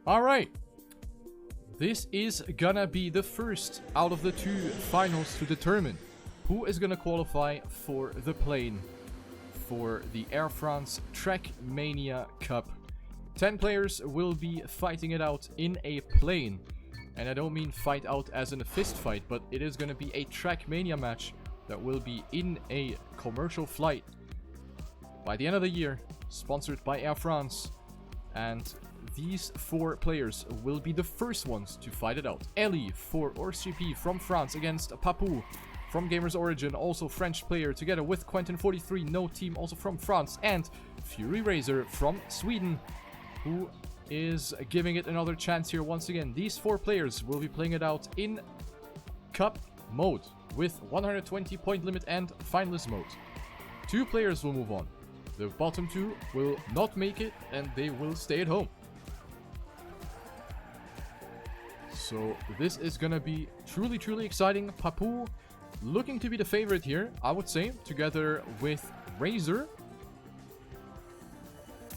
Alright. This is gonna be the first out of the two finals to determine who is gonna qualify for the plane for the AirFrance TrackMania Cup. 10 players will be fighting it out in a plane. And I don't mean fight out as in a fist fight, but it is gonna be a TrackMania match that will be in a commercial flight by the end of the year, sponsored by AirFrance. And these 4 players will be the first ones to fight it out. Ellie for OrsGP from France against Papou from Gamers Origin, also French player, together with Quentin43, no team, also from France, and Fury Razor from Sweden, who is giving it another chance here once again. These 4 players will be playing it out in Cup mode with 120 point limit and finalist mode. 2 players will move on. The bottom 2 will not make it and they will stay at home. So this is gonna be truly exciting. Papou looking to be the favorite here, I would say, together with Razor.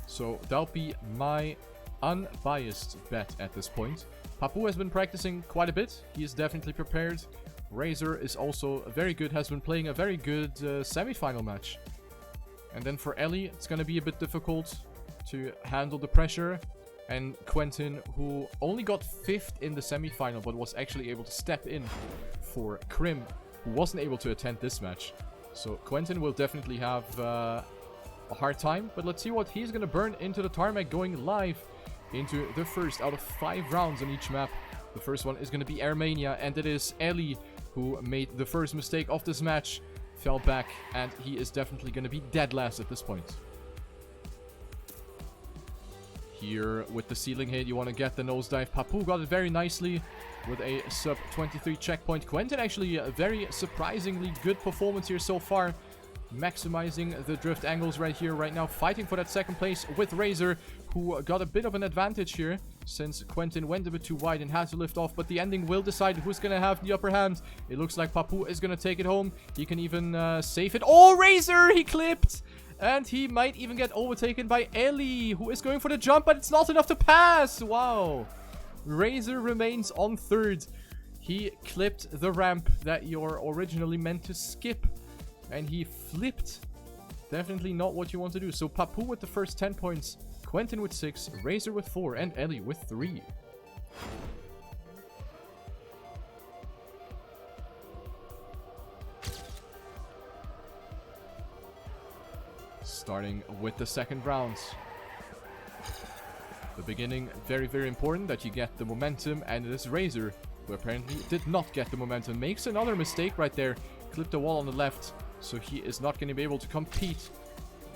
So that'll be my unbiased bet at this point. Papou has been practicing quite a bit. He is definitely prepared. Razor is also very good, has been playing a very good semi-final match. And then for Ellie, it's going to be a bit difficult to handle the pressure. And Quentin, who only got 5th in the semi-final, but was actually able to step in for Krim, who wasn't able to attend this match. So Quentin will definitely have a hard time, but let's see what he's going to burn into the tarmac, going live into the first out of 5 rounds on each map. The first one is going to be AirMania, and it is Ellie who made the first mistake of this match, fell back, and he is definitely going to be dead last at this point. Here with the ceiling hit, you want to get the nosedive. Papou got it very nicely with a sub 23 checkpoint. Quentin actually a very surprisingly good performance here so far, maximizing the drift angles right here, right now, fighting for that second place with Razor, who got a bit of an advantage here since Quentin went a bit too wide and had to lift off, but the ending will decide who's gonna have the upper hand. It looks like Papou is gonna take it home. He can even save it. Oh, Razor! He clipped! And he might even get overtaken by Ellie, who is going for the jump, but it's not enough to pass! Wow! Razor remains on 3rd. He clipped the ramp that you're originally meant to skip, and he flipped. Definitely not what you want to do. So Papou with the first 10 points, Quentin with 6, Razor with 4, and Ellie with 3. Starting with the second round. The beginning, very important that you get the momentum, and it is Razor, who apparently did not get the momentum. Makes another mistake right there. Clipped the wall on the left, so he is not going to be able to compete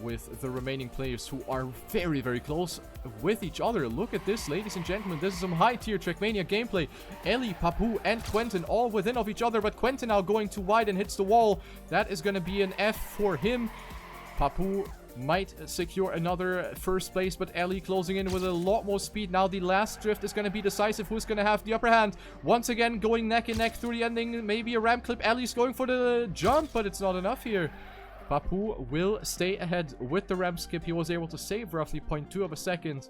with the remaining players who are very close with each other. Look at this, ladies and gentlemen. This is some high-tier TrackMania gameplay. Ellie, Papou, and Quentin all within of each other, but Quentin now going too wide and hits the wall. That is going to be an F for him. Papou might secure another first place, but Ellie closing in with a lot more speed. Now the last drift is going to be decisive. Who's going to have the upper hand? Once again, going neck and neck through the ending. Maybe a ramp clip. Ellie's going for the jump, but it's not enough here. Papou will stay ahead with the ramp skip. He was able to save roughly 0.2 of a second.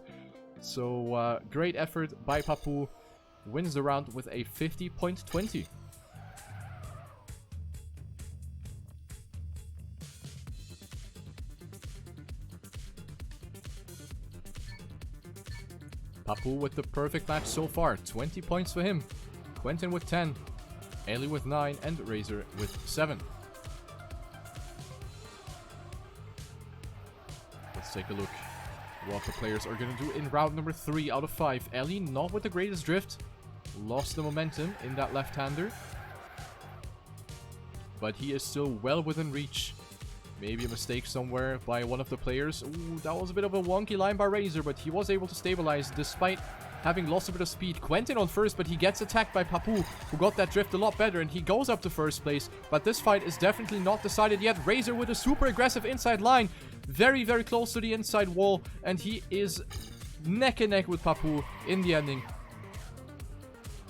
So great effort by Papou. Wins the round with a 50.20. Papou with the perfect match so far. 20 points for him. Quentin with 10. Ellie with 9. And Razor with 7. Let's take a look what the players are going to do in round number 3 out of 5. Ellie not with the greatest drift. Lost the momentum in that left-hander. But he is still well within reach. Maybe a mistake somewhere by one of the players. Ooh, that was a bit of a wonky line by Razor, but he was able to stabilize despite having lost a bit of speed. Quentin on first, but he gets attacked by Papou, who got that drift a lot better, and he goes up to first place. But this fight is definitely not decided yet. Razor with a super aggressive inside line. Very close to the inside wall, and he is neck and neck with Papou in the ending.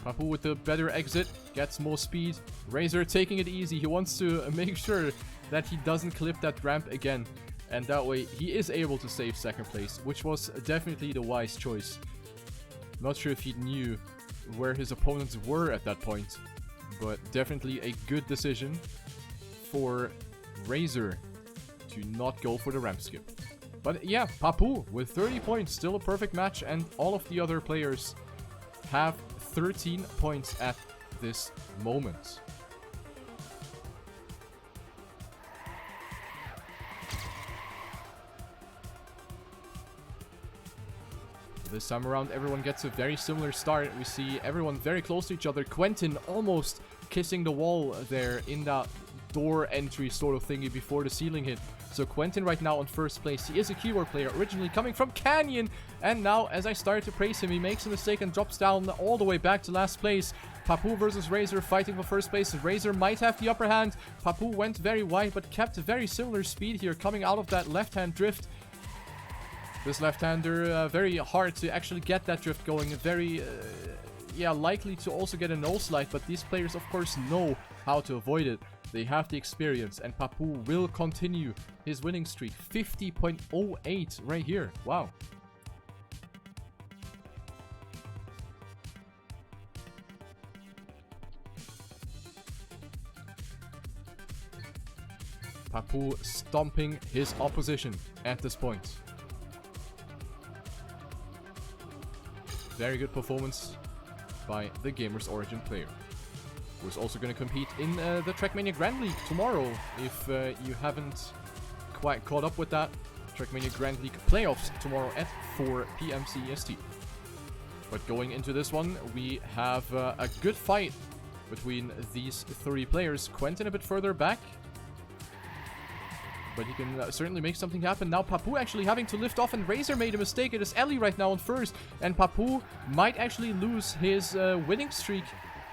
Papou with the better exit, gets more speed. Razor taking it easy. He wants to make sure that he doesn't clip that ramp again. And that way he is able to save second place, which was definitely the wise choice. Not sure if he knew where his opponents were at that point, but definitely a good decision for Razor to not go for the ramp skip. But yeah, Papu with 30 points, still a perfect match, and all of the other players have 13 points at this moment. This time around, everyone gets a very similar start. We see everyone very close to each other. Quentin almost kissing the wall there in that door entry sort of thingy before the ceiling hit. So Quentin right now in first place. He is a keyword player, originally coming from Canyon. And now, as I started to praise him, he makes a mistake and drops down all the way back to last place. Papu versus Razor fighting for first place. Razor might have the upper hand. Papu went very wide, but kept a very similar speed here, coming out of that left-hand drift. This left-hander, very hard to actually get that drift going. Very, yeah, likely to also get a no-slide. But these players, of course, know how to avoid it. They have the experience. And Papu will continue his winning streak. 50.08 right here. Wow. Papu stomping his opposition at this point. Very good performance by the Gamers Origin player, who's also going to compete in the TrackMania Grand League tomorrow. If you haven't quite caught up with that, TrackMania Grand League playoffs tomorrow at 4 p.m. CEST. But going into this one, we have a good fight between these three players. Quentin a bit further back, but he can certainly make something happen. Now Papu actually having to lift off, and Razor made a mistake. It is Ellie right now on first, and Papu might actually lose his winning streak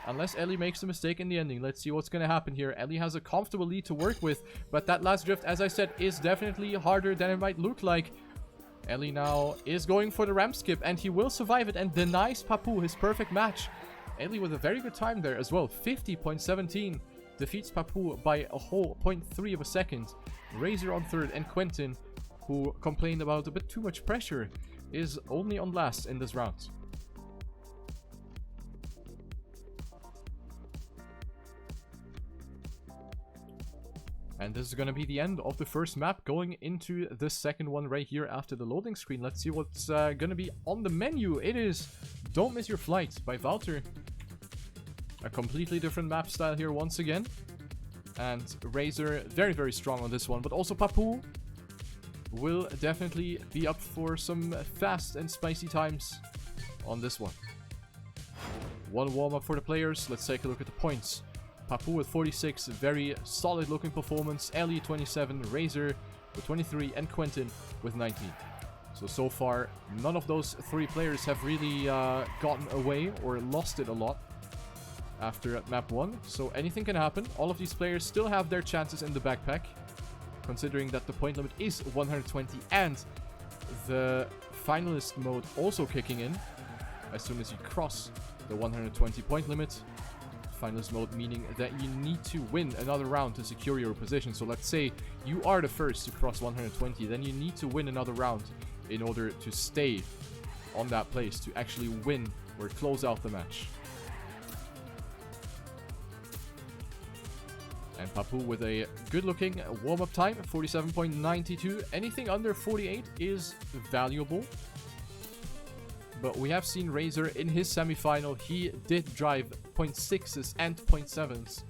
unless Ellie makes a mistake in the ending. Let's see what's going to happen here. Ellie has a comfortable lead to work with, but that last drift, as I said, is definitely harder than it might look like. Ellie now is going for the ramp skip, and he will survive it and denies Papu his perfect match. Ellie with a very good time there as well. 50.17 defeats Papu by a whole 0.3 of a second. Razor on third, and Quentin, who complained about a bit too much pressure, is only on last in this round. And this is going to be the end of the first map, going into the second one right here after the loading screen. Let's see what's going to be on the menu. It is Don't Miss Your Flight by Wouter. A completely different map style here once again. And Razor very, very strong on this one. But also Papu will definitely be up for some fast and spicy times on this one. One warm-up for the players. Let's take a look at the points. Papu with 46, very solid looking performance. Ellie 27, Razor with 23, and Quentin with 19. So far, none of those three players have really gotten away or lost it a lot after map 1. So anything can happen. All of these players still have their chances in the backpack, considering that the point limit is 120 and the finalist mode also kicking in as soon as you cross the 120 point limit. Finalist mode meaning that you need to win another round to secure your position. So let's say you are the first to cross 120, then you need to win another round in order to stay on that place, to actually win or close out the match. And Papu with a good-looking warm-up time, 47.92. Anything under 48 is valuable. But we have seen Razor in his semi-final. He did drive 0.6s and 0.7s.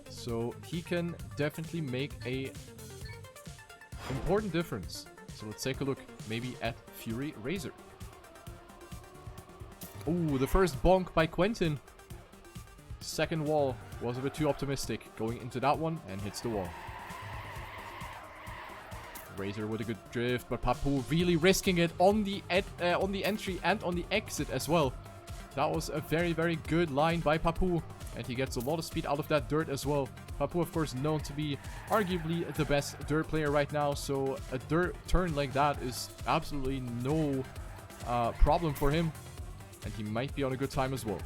So he can definitely make a important difference. So let's take a look maybe at Fury Razor. Ooh, the first bonk by Quentin. Second wall was a bit too optimistic going into that one and hits the wall. Razor with a good drift, but Papu really risking it on the entry and on the exit as well. That was a very, very good line by Papu, and he gets a lot of speed out of that dirt as well. Papu, of course, known to be arguably the best dirt player right now, so a dirt turn like that is absolutely no problem for him, and he might be on a good time as well.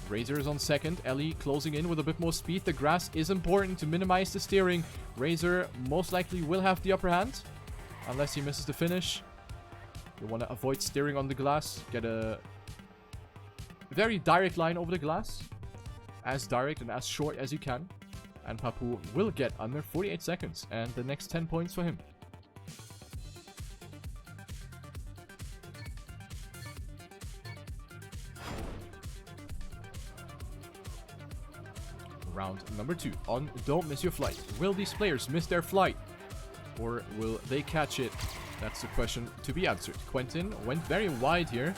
Razor is on second. Ellie closing in with a bit more speed. The grass is important to minimize the steering. Razor most likely will have the upper hand, unless he misses the finish. You want to avoid steering on the glass. Get a very direct line over the glass. As direct and as short as you can. And Papu will get under 48 seconds. And the next 10 points for him. Round number 2 on Don't Miss Your Flight. Will these players miss their flight? Or will they catch it? That's the question to be answered. Quentin went very wide here.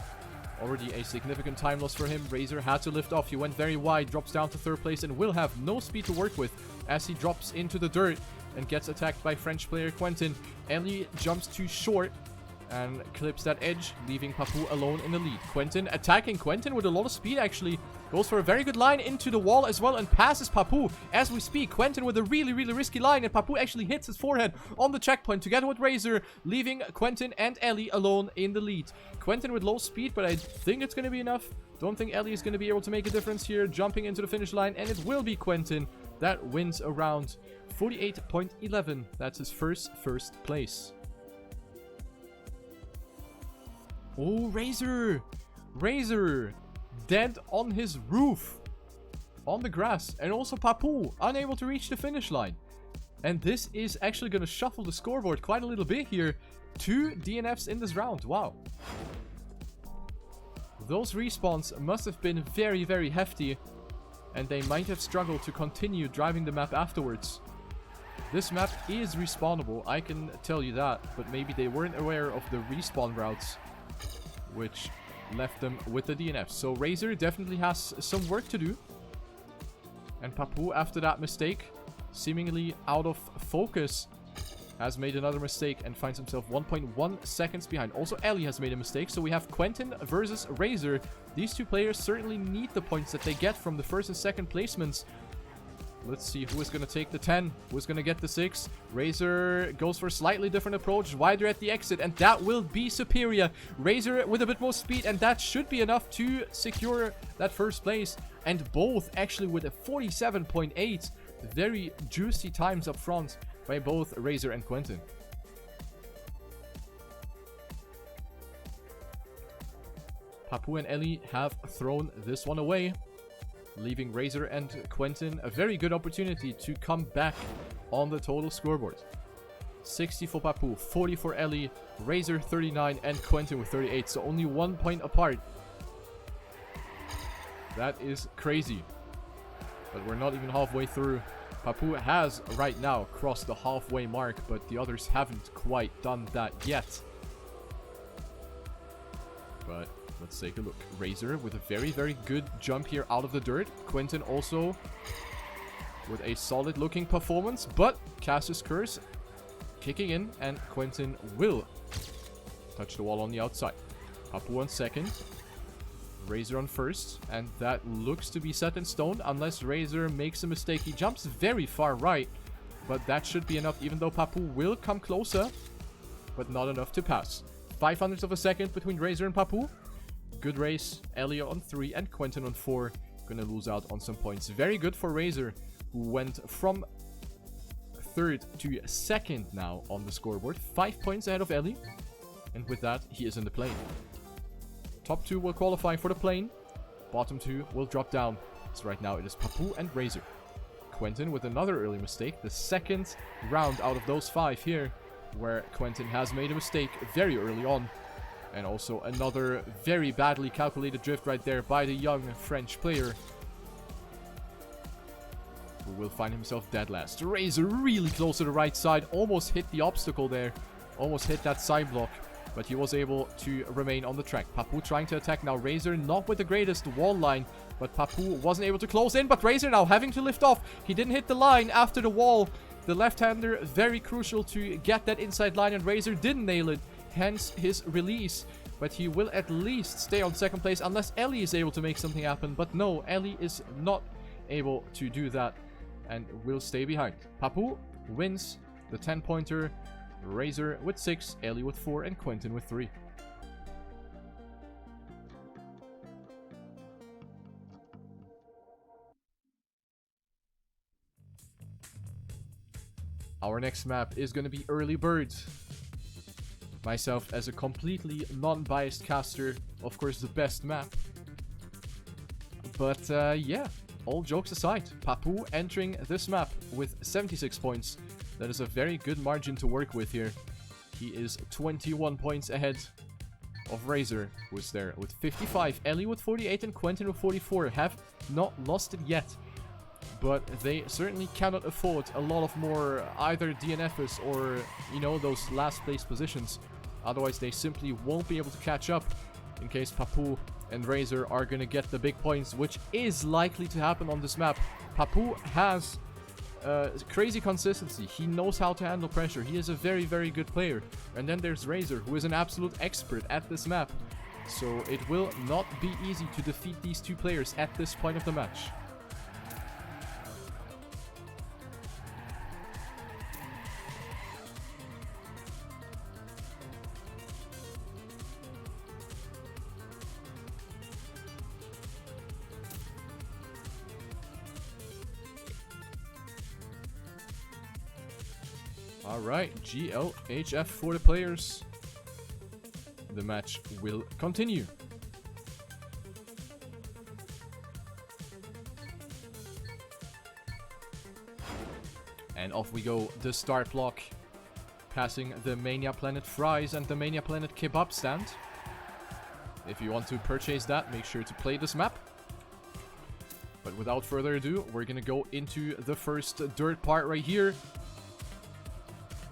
Already a significant time loss for him. Razor had to lift off. He went very wide, drops down to 3rd place, and will have no speed to work with as he drops into the dirt and gets attacked by French player Quentin. Ellie jumps too short and clips that edge, leaving Papu alone in the lead. Quentin attacking. Quentin with a lot of speed, actually. Goes for a very good line into the wall as well and passes Papu as we speak. Quentin with a really, really risky line, and Papu actually hits his forehead on the checkpoint together with Razor, leaving Quentin and Ellie alone in the lead. Quentin with low speed, but I think it's going to be enough. Don't think Ellie is going to be able to make a difference here. Jumping into the finish line, and it will be Quentin that wins a round. 48.11. That's his first place. Oh, Razor! Razor! Dead on his roof. On the grass. And also Papu, unable to reach the finish line. And this is actually going to shuffle the scoreboard quite a little bit here. 2 DNFs in this round. Wow. Those respawns must have been very, very hefty. And they might have struggled to continue driving the map afterwards. This map is respawnable, I can tell you that. But maybe they weren't aware of the respawn routes, which left them with the DNF. So Razor definitely has some work to do. And Papu, after that mistake, seemingly out of focus, has made another mistake and finds himself 1.1 seconds behind. Also, Ellie has made a mistake. So we have Quentin versus Razor. These two players certainly need the points that they get from the 1st and 2nd placements. Let's see who is going to take the 10. Who is going to get the 6. Razor goes for a slightly different approach. Wider at the exit. And that will be superior. Razor with a bit more speed. And that should be enough to secure that 1st place. And both actually with a 47.8. Very juicy times up front by both Razor and Quentin. Papu and Ellie have thrown this one away, leaving Razor and Quentin a very good opportunity to come back on the total scoreboard. 60 for Papu, 40 for Ellie, Razor 39, and Quentin with 38. So only 1 point apart. That is crazy. But we're not even halfway through. Papu has right now crossed the halfway mark, but the others haven't quite done that yet. But let's take a look. Razor with a very, very good jump here out of the dirt. Quentin also with a solid looking performance, but Cass's curse kicking in, and Quentin will touch the wall on the outside. Papu on 2nd. Razor on 1st, and that looks to be set in stone unless Razor makes a mistake. He jumps very far right, but that should be enough, even though Papu will come closer, but not enough to pass. 500ths of a second between Razor and Papu. Good race. Ellie on 3 and Quentin on 4. Gonna lose out on some points. Very good for Razor, who went from 3rd to 2nd now on the scoreboard. 5 points ahead of Ellie, and with that, he is in the plane. Top 2 will qualify for the plane. Bottom 2 will drop down. So right now it is Papu and Razor. Quentin with another early mistake. The 2nd round out of those 5 here, where Quentin has made a mistake very early on. And also another very badly calculated drift right there by the young French player, who will find himself dead last. Razor really close to the right side. Almost hit the obstacle there. Almost hit that side block. But he was able to remain on the track. Papu trying to attack now. Razor not with the greatest wall line, but Papu wasn't able to close in. But Razor now having to lift off. He didn't hit the line after the wall. The left-hander very crucial to get that inside line, and Razor didn't nail it. Hence his release. But he will at least stay on 2nd place unless Ellie is able to make something happen. But no, Ellie is not able to do that and will stay behind. Papu wins the 10-pointer. Razor with 6, Ellie with 4, and Quentin with 3. Our next map is going to be Early Birds. myself as a completely non-biased caster, of course the best map. But yeah, all jokes aside, Papou entering this map with 76 points. That is a very good margin to work with here. He is 21 points ahead of Razor, who is there with 55. Ellie with 48 and Quentin with 44 have not lost it yet. But they certainly cannot afford a lot of more either DNFs or, you know, those last place positions. Otherwise, they simply won't be able to catch up in case Papou and Razor are going to get the big points, which is likely to happen on this map. Papou has crazy consistency. He knows how to handle pressure. He is a very, very good player. And then there's Razor, who is an absolute expert at this map. So it will not be easy to defeat these two players at this point of the match. Alright, GLHF for the players. The match will continue. And off we go, the start block. Passing the Mania Planet fries and the Mania Planet kebab stand. If you want to purchase that, make sure to play this map. But without further ado, we're gonna go into the first dirt part right here.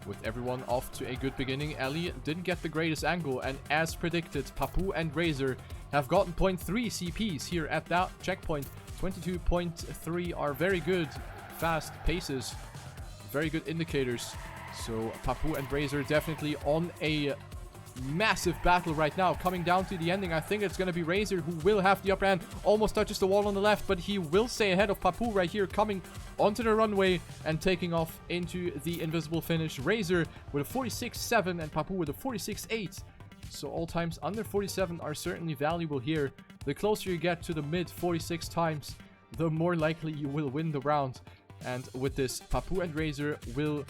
With everyone off to a good beginning, Ellie didn't get the greatest angle, and as predicted, Papou and Razor have gotten 0.3 CPs here at that checkpoint. 22.3 are very good, fast paces, very good indicators. So Papou and Razor definitely on a massive battle right now. Coming down to the ending, I think it's going to be Razor who will have the upper hand. Almost touches the wall on the left, but he will stay ahead of Papou right here, coming onto the runway and taking off into the invisible finish. Razor with a 46.7 and Papou with a 46.8. So all times under 47 are certainly valuable here. The closer you get to the mid 46 times, the more likely you will win the round. And with this, Papou and Razor will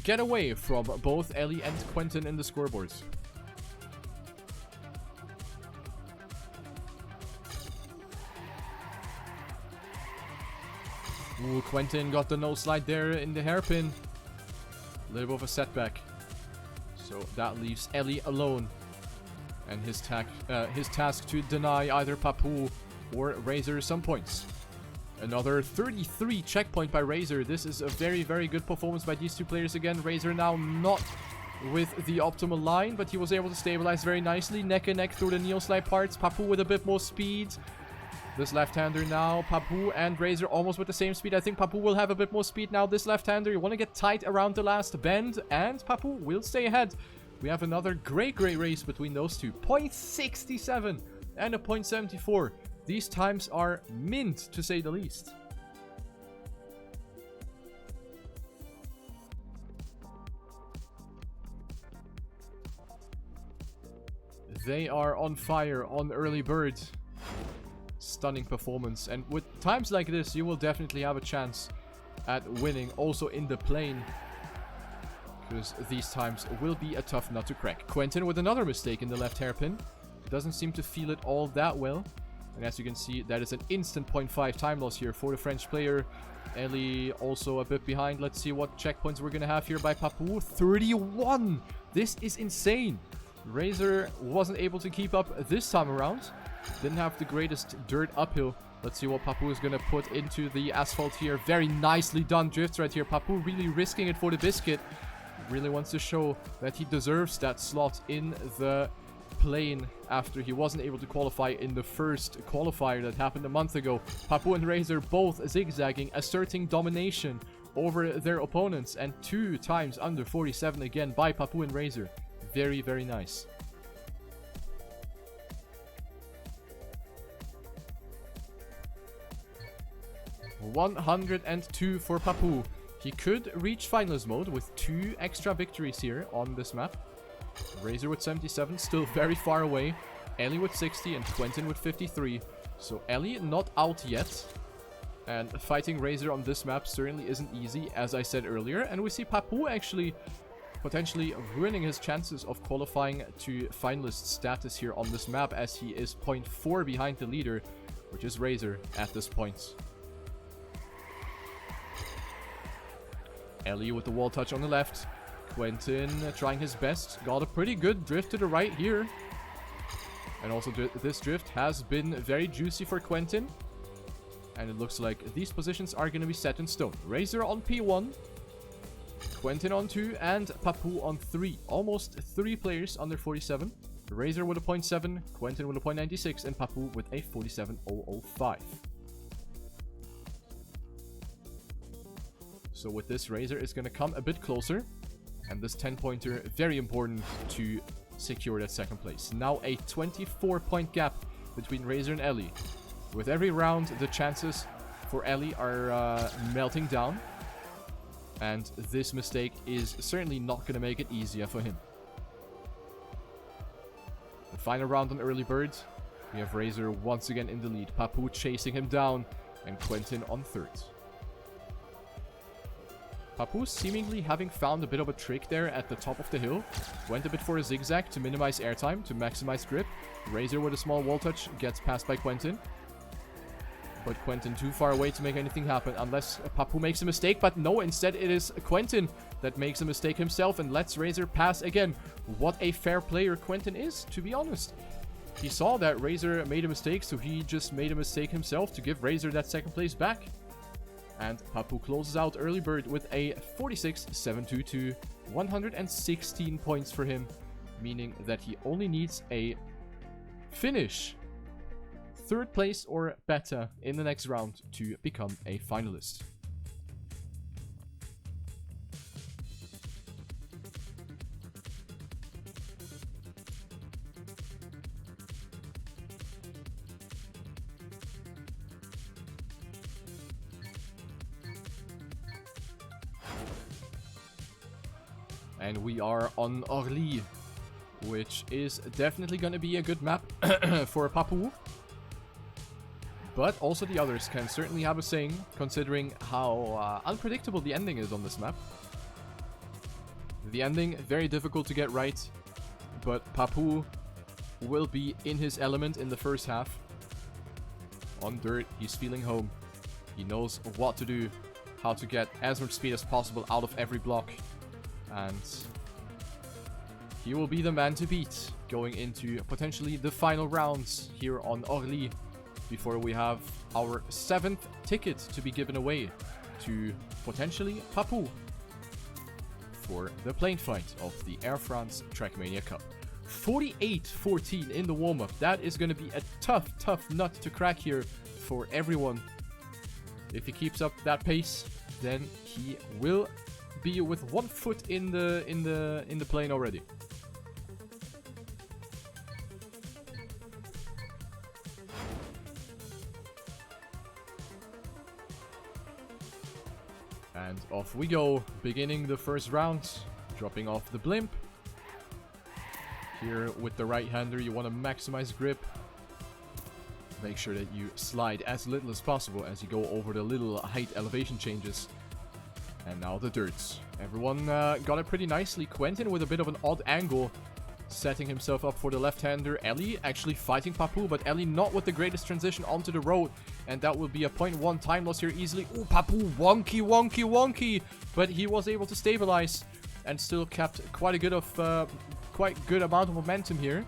get away from both Ellie and Quentin in the scoreboards. Ooh, Quentin got the no slide there in the hairpin. A little bit of a setback. So that leaves Ellie alone. And his task to deny either Papou or Razor some points. Another 33 checkpoint by Razor. This is a very, very good performance by these two players again. Razor now not with the optimal line, but he was able to stabilize very nicely. Neck and neck through the neo slide parts. Papou with a bit more speed. This left-hander now. Papou and Razor almost with the same speed. I think Papou will have a bit more speed now. This left-hander, you want to get tight around the last bend, and Papou will stay ahead. We have another great race between those two. 0.67 and a 0.74. These times are mint, to say the least. They are on fire on early bird. Stunning performance. And with times like this, you will definitely have a chance at winning also in the plane. Because these times will be a tough nut to crack. Quentin with another mistake in the left hairpin. Doesn't seem to feel it all that well. And as you can see, that is an instant 0.5 time loss here for the French player. Ellie also a bit behind. Let's see what checkpoints we're going to have here by Papou. 31! This is insane. Razor wasn't able to keep up this time around. Didn't have the greatest dirt uphill. Let's see what Papou is going to put into the asphalt here. Very nicely done drifts right here. Papou really risking it for the biscuit. Really wants to show that he deserves that slot in the plane after he wasn't able to qualify in the first qualifier that happened a month ago. Papou and Razor both zigzagging, asserting domination over their opponents, and 2 times under 47 again by Papou and Razor. Very, very nice. $102 for Papou. He could reach finals mode with 2 extra victories here on this map. Razor with 77, still very far away. Ellie with 60 and Quentin with 53. So Ellie not out yet. And fighting Razor on this map certainly isn't easy, as I said earlier. And we see Papou actually potentially ruining his chances of qualifying to finalist status here on this map, as he is 0.4 behind the leader, which is Razor at this point. Ellie with the wall touch on the left. Quentin trying his best. Got a pretty good drift to the right here. And also this drift has been very juicy for Quentin. And it looks like these positions are going to be set in stone. Razor on P1. Quentin on 2 and Papu on 3. Almost 3 players under 47. Razor with a 0.7, Quentin with a 0.96, and Papu with a 47.005. So with this, Razor is going to come a bit closer. And this 10-pointer, very important to secure that second place. Now a 24-point gap between Razor and Ellie. With every round, the chances for Ellie are melting down. And this mistake is certainly not going to make it easier for him. The final round on early bird. We have Razor once again in the lead. Papu chasing him down. And Quentin on third. Papu seemingly having found a bit of a trick there at the top of the hill. Went a bit for a zigzag to minimize airtime, to maximize grip. Razor with a small wall touch gets passed by Quentin. But Quentin too far away to make anything happen, unless Papu makes a mistake. But no, instead it is Quentin that makes a mistake himself and lets Razor pass again. What a fair player Quentin is, to be honest. He saw that Razor made a mistake, so he just made a mistake himself to give Razor that second place back. And Papu closes out early bird with a 46.722. 116 points for him, meaning that he only needs a finish. Third place or better in the next round to become a finalist. And we are on Orly, which is definitely going to be a good map for Papu. But also the others can certainly have a saying, considering how unpredictable the ending is on this map. The ending, very difficult to get right, but Papu will be in his element in the first half. On dirt, he's feeling home. He knows what to do, how to get as much speed as possible out of every block. And he will be the man to beat going into potentially the final rounds here on Orly, before we have our 7th ticket to be given away to potentially Papu for the plane fight of the AirFrance TrackMania Cup. 48-14 in the warm-up. That is going to be a tough nut to crack here for everyone. If he keeps up that pace, then he will be with 1 foot in the plane already. And off we go, beginning the first round, dropping off the blimp. Here with the right-hander, you want to maximize grip. Make sure that you slide as little as possible as you go over the little height elevation changes. And now the dirts. Everyone got it pretty nicely. Quentin with a bit of an odd angle, setting himself up for the left-hander. Ellie actually fighting Papu, but Ellie not with the greatest transition onto the road. And that will be a 0.1 time loss here easily. Ooh, Papu, wonky. But he was able to stabilize and still kept quite good amount of momentum here.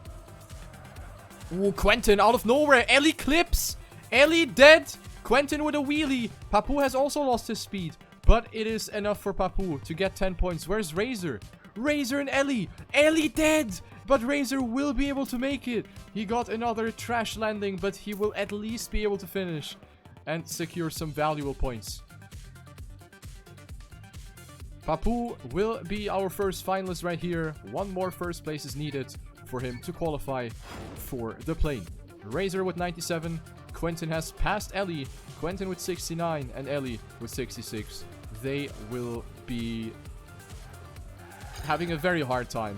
Ooh, Quentin out of nowhere. Ellie clips. Ellie dead. Quentin with a wheelie. Papu has also lost his speed. But it is enough for Papu to get 10 points. Where's Razor? Razor and Ellie. Ellie dead. But Razor will be able to make it. He got another trash landing, but he will at least be able to finish and secure some valuable points. Papu will be our first finalist right here. 1 more first place is needed for him to qualify for the plane. Razor with 97. Quentin has passed Ellie. Quentin with 69 and Ellie with 66. They will be having a very hard time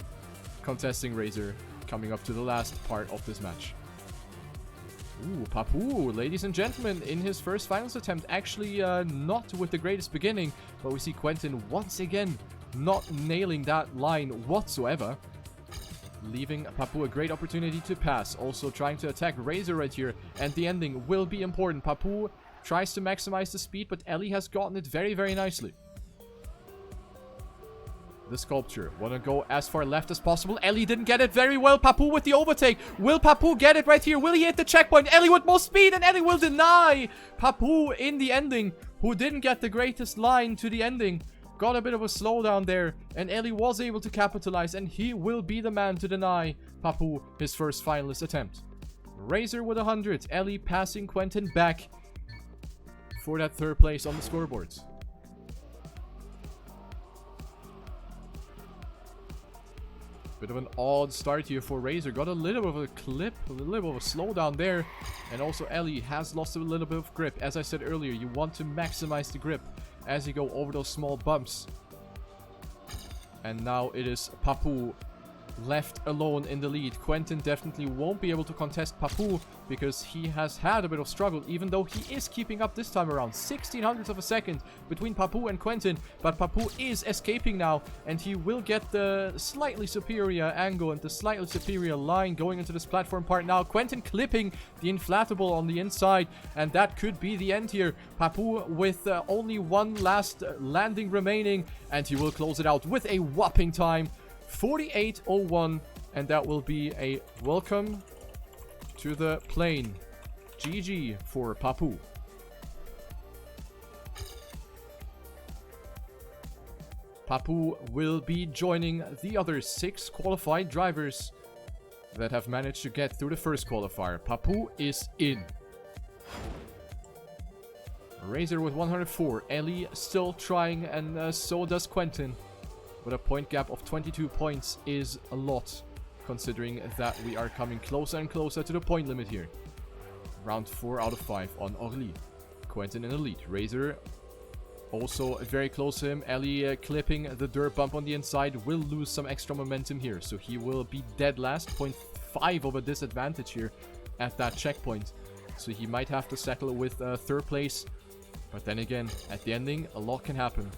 contesting Razor coming up to the last part of this match. Ooh, Papu, ladies and gentlemen, in his first finals attempt, actually not with the greatest beginning, but we see Quentin once again not nailing that line whatsoever. Leaving Papu a great opportunity to pass. Also trying to attack Razor right here. And the ending will be important. Papu tries to maximize the speed, but Ellie has gotten it very, very nicely. The Sculpture want to go as far left as possible. Ellie didn't get it very well. Papu with the overtake. Will Papu get it right here? Will he hit the checkpoint? Ellie with more speed, and Ellie will deny Papu in the ending, who didn't get the greatest line to the ending. Got a bit of a slowdown there, and Ellie was able to capitalize, and he will be the man to deny Papu his first finalist attempt. Razor with 100. Ellie passing Quentin back for that third place on the scoreboards. Bit of an odd start here for Razor. Got a little bit of a clip, a little bit of a slowdown there. And also Ellie has lost a little bit of grip. As I said earlier, you want to maximize the grip as you go over those small bumps. And now it is Papu left alone in the lead. Quentin definitely won't be able to contest Papu because he has had a bit of struggle, even though he is keeping up this time around. 1600ths of a second between Papu and Quentin, but Papu is escaping now, and he will get the slightly superior angle and the slightly superior line going into this platform part now. Quentin clipping the inflatable on the inside, and that could be the end here. Papu with only one last landing remaining, and he will close it out with a whopping time 48.01, and that will be a welcome to the plane. GG for Papu. Papu will be joining the other 6 qualified drivers that have managed to get through the first qualifier. Papu is in. Razor with 104. Ellie still trying, and so does Quentin. But a point gap of 22 points is a lot, considering that we are coming closer and closer to the point limit here. Round 4 out of 5 on Orly. Quentin in the lead. Razor also very close to him. Ellie clipping the dirt bump on the inside. Will lose some extra momentum here, so he will be dead last. 0.5 of a disadvantage here at that checkpoint. So he might have to settle with third place. But then again, at the ending, a lot can happen.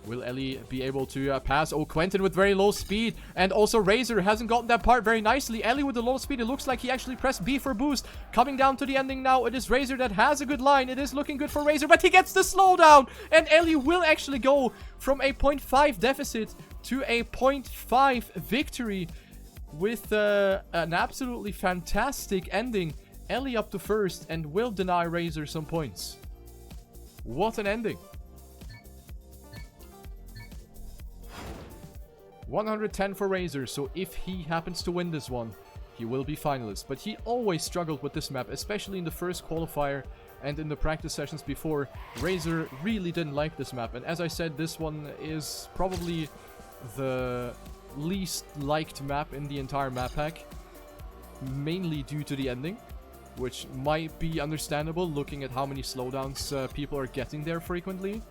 Will Ellie be able to pass? Oh, Quentin with very low speed. And also Razor hasn't gotten that part very nicely. Ellie with the low speed. It looks like he actually pressed B for boost. Coming down to the ending now. It is Razor that has a good line. It is looking good for Razor, but he gets the slowdown. And Ellie will actually go from a 0.5 deficit to a 0.5 victory with an absolutely fantastic ending. Ellie up to first and will deny Razor some points. What an ending. 110 for Razor, so if he happens to win this one, he will be finalist. But he always struggled with this map, especially in the first qualifier and in the practice sessions before. Razor really didn't like this map, and as I said, this one is probably the least liked map in the entire map pack, mainly due to the ending, which might be understandable looking at how many slowdowns people are getting there frequently.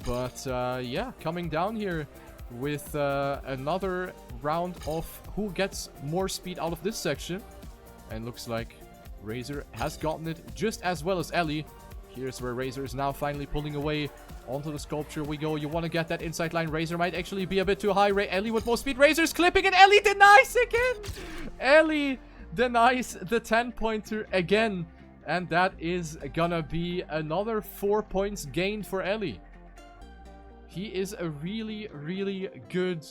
But yeah, coming down here with another round of who gets more speed out of this section. And looks like Razor has gotten it just as well as Ellie. Here's where Razor is now finally pulling away. Onto the Sculpture we go. You want to get that inside line. Razor might actually be a bit too high. Ellie with more speed. Razor's clipping, and Ellie denies again. Ellie denies the 10-pointer again. And that is gonna be another 4 points gained for Ellie. He is a really, really good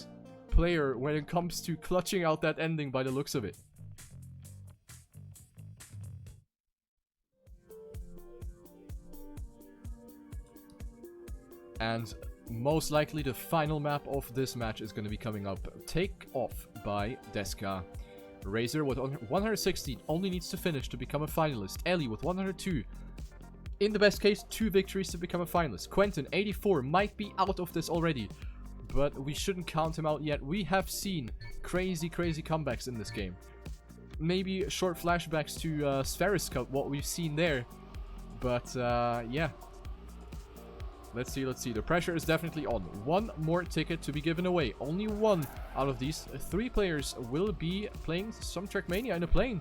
player when it comes to clutching out that ending by the looks of it. And most likely the final map of this match is going to be coming up. Take Off by Deska. Razor with 116 only needs to finish to become a finalist. Ellie with 102. In the best case, 2 victories to become a finalist. Quentin, 84, might be out of this already, but we shouldn't count him out yet. We have seen crazy, crazy comebacks in this game. Maybe short flashbacks to Spheris Cup, what we've seen there. But, yeah. Let's see, let's see. The pressure is definitely on. One more ticket to be given away. Only one out of these 3 players will be playing some TrackMania in a plane.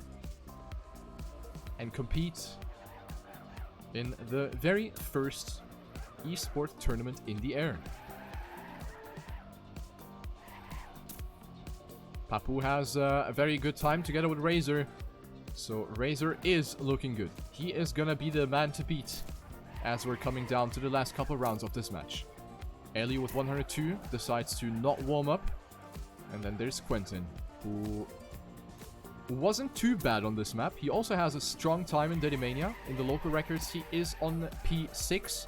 And compete in the very first eSports tournament in the air. Papu has a very good time together with Razor. So Razor is looking good. He is gonna be the man to beat as we're coming down to the last couple rounds of this match. Ellie with 102 decides to not warm up. And then there's Quentin, who wasn't too bad on this map. He also has a strong time in TrackMania. In the local records, he is on P6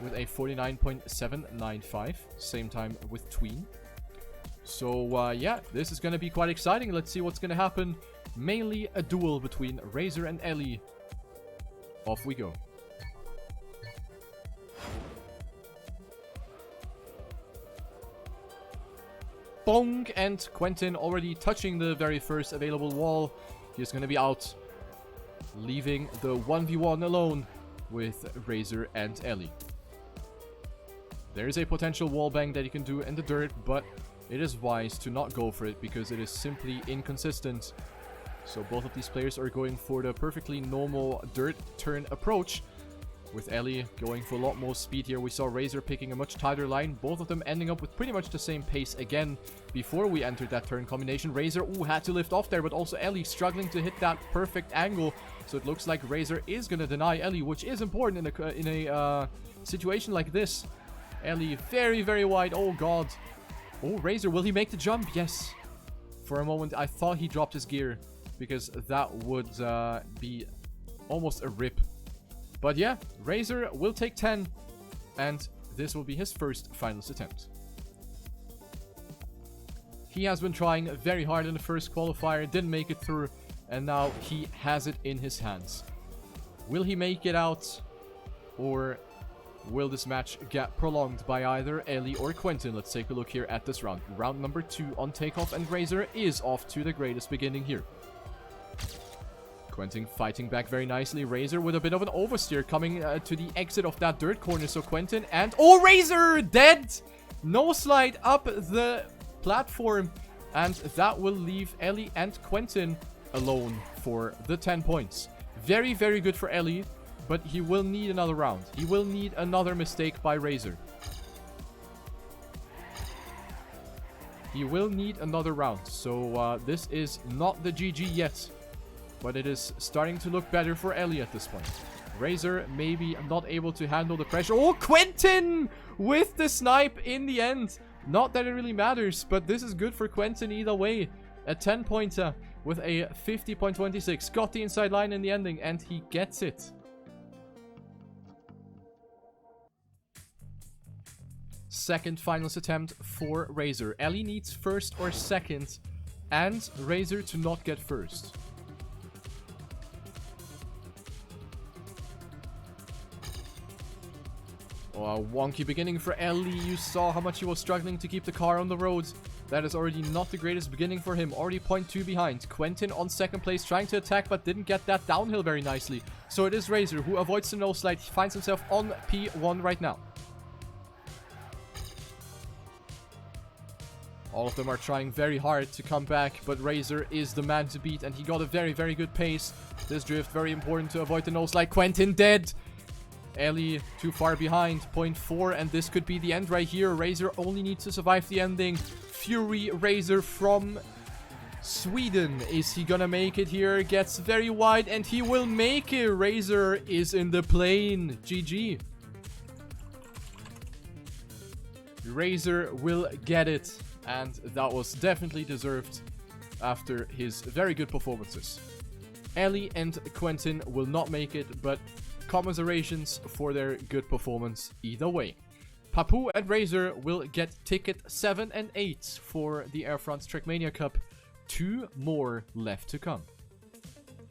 with a 49.795. Same time with Tween. So, yeah, this is going to be quite exciting. Let's see what's going to happen. Mainly a duel between Razor and Ellie. Off we go. Bonk, and Quentin already touching the very first available wall. He's going to be out, leaving the 1v1 alone with Razor and Ellie. There is a potential wallbang that you can do in the dirt, but it is wise to not go for it because it is simply inconsistent. So both of these players are going for the perfectly normal dirt turn approach, with Ellie going for a lot more speed here. We saw Razor picking a much tighter line, both of them ending up with pretty much the same pace again before we entered that turn combination. Razor, had to lift off there, but also Ellie struggling to hit that perfect angle. So it looks like Razor is going to deny Ellie, which is important in a situation like this. Ellie very, very wide. Oh, God. Oh, Razor, will he make the jump? Yes. For a moment, I thought he dropped his gear because that would be almost a rip. But yeah, Razor will take 10, and this will be his first finals attempt. He has been trying very hard in the first qualifier, didn't make it through, and now he has it in his hands. Will he make it out, or will this match get prolonged by either Ellie or Quentin? Let's take a look here at this round. Round number 2 on takeoff, and Razor is off to the greatest beginning here. Quentin fighting back very nicely. Razor with a bit of an oversteer coming to the exit of that dirt corner. So Quentin and... oh, Razor! Dead! No slide up the platform. And that will leave Ellie and Quentin alone for the 10 points. Very, very good for Ellie. But he will need another round. He will need another mistake by Razor. He will need another round. So this is not the GG yet. But it is starting to look better for Ellie at this point. Razor maybe not able to handle the pressure. Oh, Quentin with the snipe in the end. Not that it really matters, but this is good for Quentin either way. A 10-pointer with a 50.26. Got the inside line in the ending, and he gets it. Second finals attempt for Razor. Ellie needs first or second, and Razor to not get first. Oh, a wonky beginning for Ellie. You saw how much he was struggling to keep the car on the road. That is already not the greatest beginning for him. Already 0.2 behind. Quentin on second place, trying to attack, but didn't get that downhill very nicely. So it is Razor who avoids the no slide. He finds himself on P1 right now. All of them are trying very hard to come back, but Razor is the man to beat, and he got a very, very good pace. This drift, very important to avoid the no slide. Quentin dead. Ellie too far behind, 0.4, and this could be the end right here. Razor only needs to survive the ending. Fury Razor from Sweden. Is he gonna make it here? Gets very wide, and he will make it. Razor is in the plane. GG. Razor will get it, and that was definitely deserved after his very good performances. Ellie and Quentin will not make it, but commiserations for their good performance either way. Papu and Razor will get ticket 7 and 8 for the AirFrance TrackMania Cup. 2 more left to come.